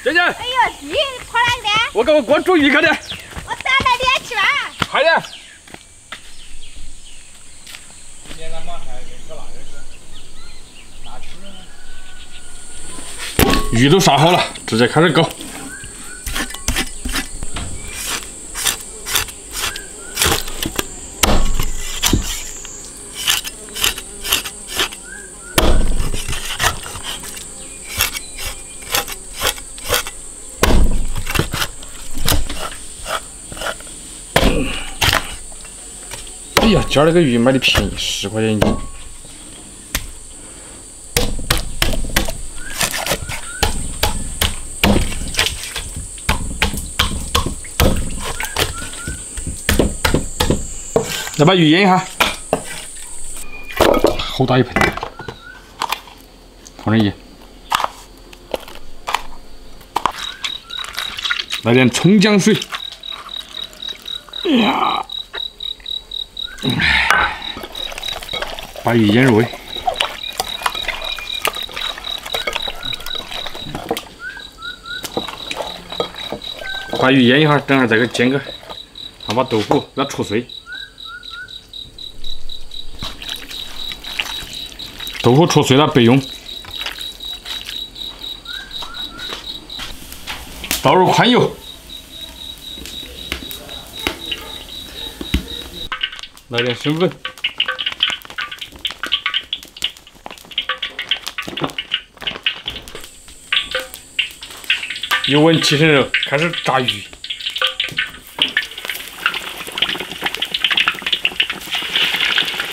姐姐。哎呦，你跑哪去的？我给我煮鱼，快点。我咱来点吃吧。快点。今天咱马上给喝辣的是。鱼都杀好了，直接开始搞。哎呀，今儿那个鱼买的便宜，10块钱一斤。再把鱼腌一下，好大一盆，放点盐，来点葱姜水。哎呀！把鱼腌入味，把鱼腌一会儿，等会儿再给煎个，然后把豆腐给它戳碎。豆腐戳碎了备用。倒入宽油，来点生粉。油温提升热，开始炸鱼。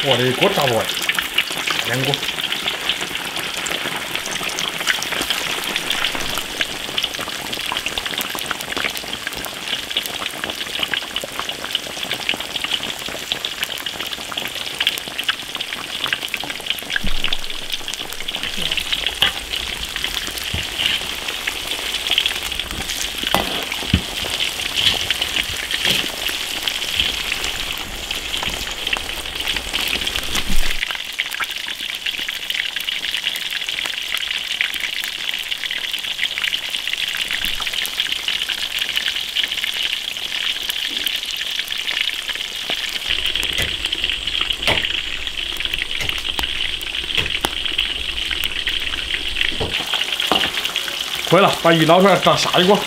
哇，这锅炸不完，2锅。可以了，把鱼捞出来，炸下一锅。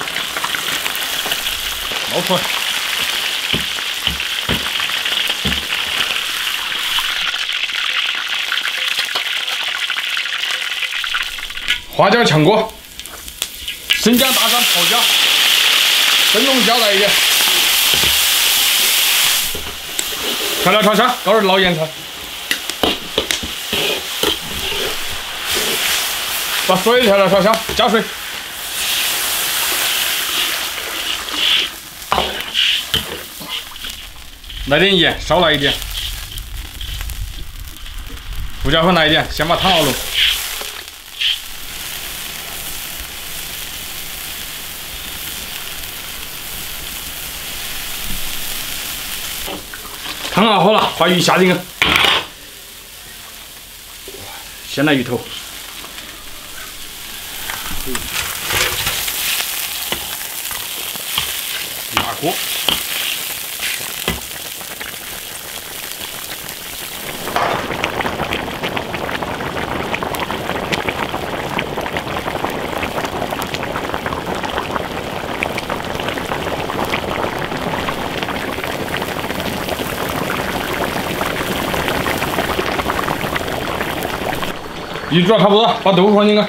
捞出来。花椒炝锅，生姜、大蒜、泡椒，灯笼椒来一点。调料炒香，搞点老盐菜。把所有调料炒香，加水。来点盐，少来一点。胡椒粉来一点，先把汤熬拢。汤熬好了，把鱼下进去。先来鱼头。压锅。鱼煮了差不多，把豆腐放进去。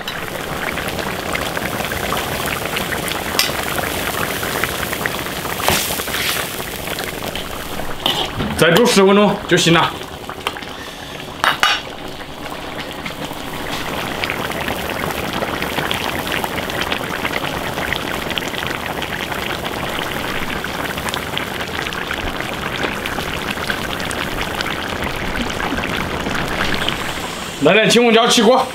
再煮10分钟就行了。来点青红椒起锅。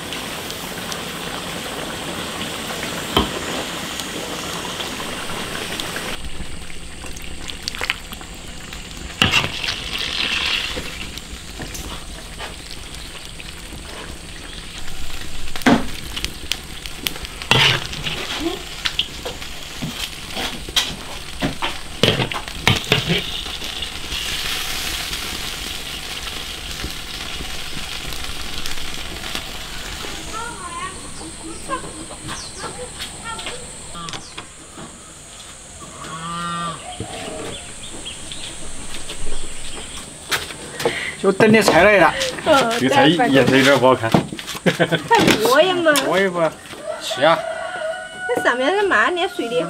就等你菜来了。这个菜颜色有点不好看。还过瘾嘛？我也不是啊。那上面是嘛捏碎的？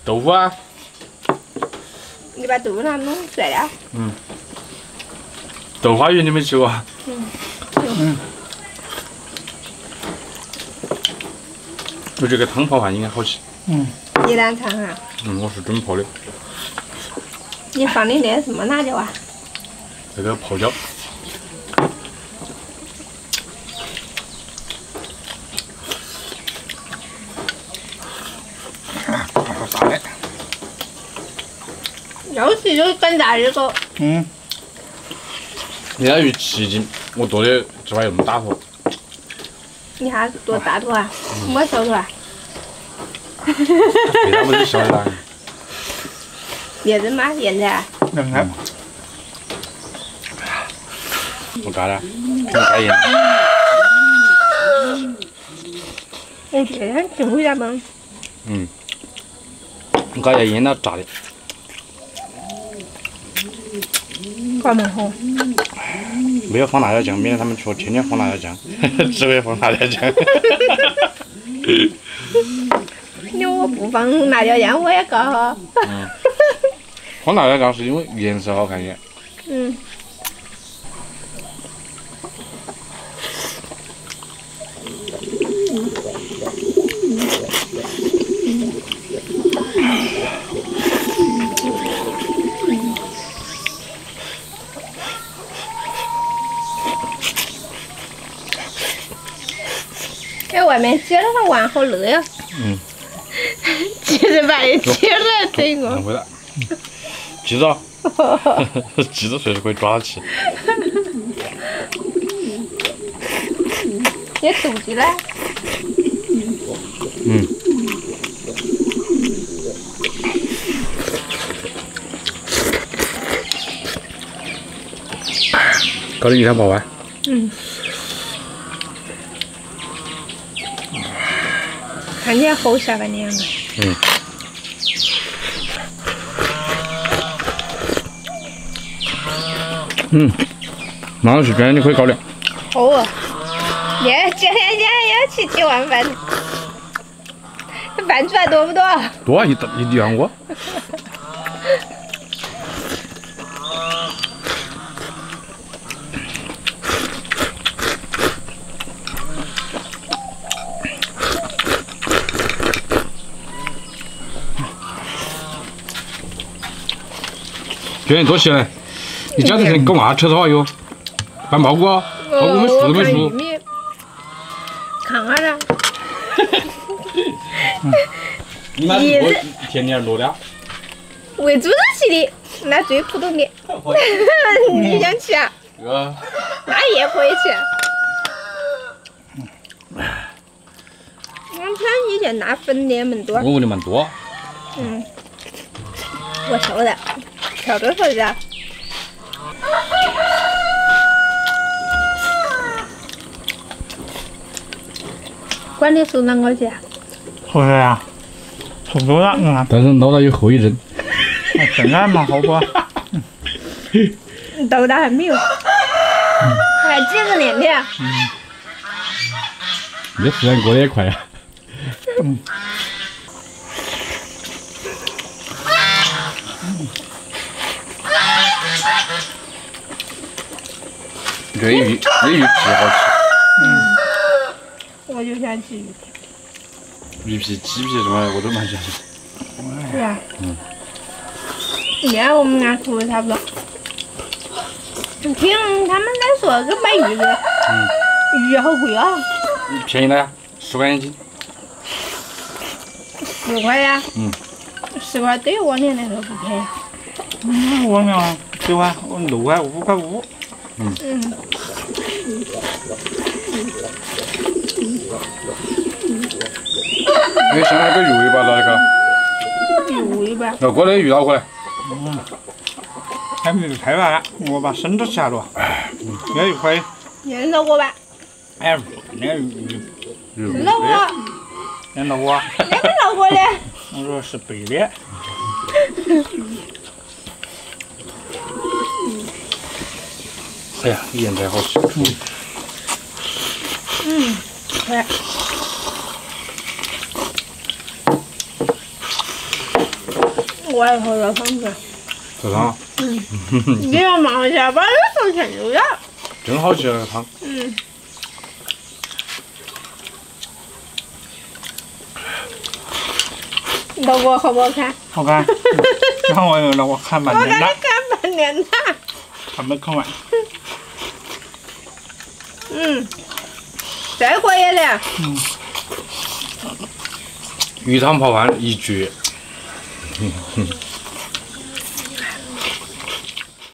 豆腐啊。你把豆腐上弄碎了。豆花鱼你没吃过？我这个汤泡饭应该好吃。鸡蛋汤啊？我是准泡的。你放的那什么辣椒啊？这个泡椒。好大的。又是有更大一个。那条鱼7斤，我剁的这把又那么大坨。你看多大坨啊？没小坨啊？为啥不是小的啦？别人吗？现在？能啊。我干了，我干盐。我这样进回家吗？我干下腌了炸的。搞门红。没有放辣椒酱，免得他们说天天放辣椒酱，只会放辣椒酱。因为我不放辣椒酱，我也搞。放辣椒酱是因为颜色好看些。在外面接着它玩好热呀。接着把你接着整个。回来。记着，记着随时可以抓起。也肚子嘞。搞了一天泡饭。看起来好下饭的样子。马上去捐，你可以搞点。好啊！今天要去几碗饭，饭出来多不多？多啊，一地方锅。捐多起来！你家这人搞嘛吃的话哟？搬蘑菇啊？蘑菇没熟都没熟。看下了。你妈是过甜点多的？喂猪肉吃的，那最普通的。你想吃啊？那也可以吃。我看以前那粉的蛮多。我问的蛮多。我晓得，跳多少的？管你收啷个去？好吃呀，差不多了，但是脑袋有后遗症。现在蛮好不？豆芽还没有，还几十年的。你时间过得也快呀。这鱼巨好吃。我就想吃鱼皮。鱼皮、鸡皮什么的我都蛮喜欢吃。是啊。那我们俩口味差不多。听他们在说这买鱼的，鱼好贵啊。便宜的呀，10块钱斤。10块呀？10块对于往年来说不便宜。往年10块，我6块5块5。你先来个鱼尾巴拿那个。鱼尾巴。要过来鱼捞过来。还没开完了，我把生都下了。那一块。认到我吧？哎，那个鱼。认到我。认到我。认不到我的。我说是白的。哎呀，盐菜好吃。对。我也喝了汤水。这汤你要忙一下，把这手全流了。真好吃啊汤。老公好不好看？好看。让我让我看半我给你天了，看半天了。还没看完。再过一点。鱼汤泡饭一绝。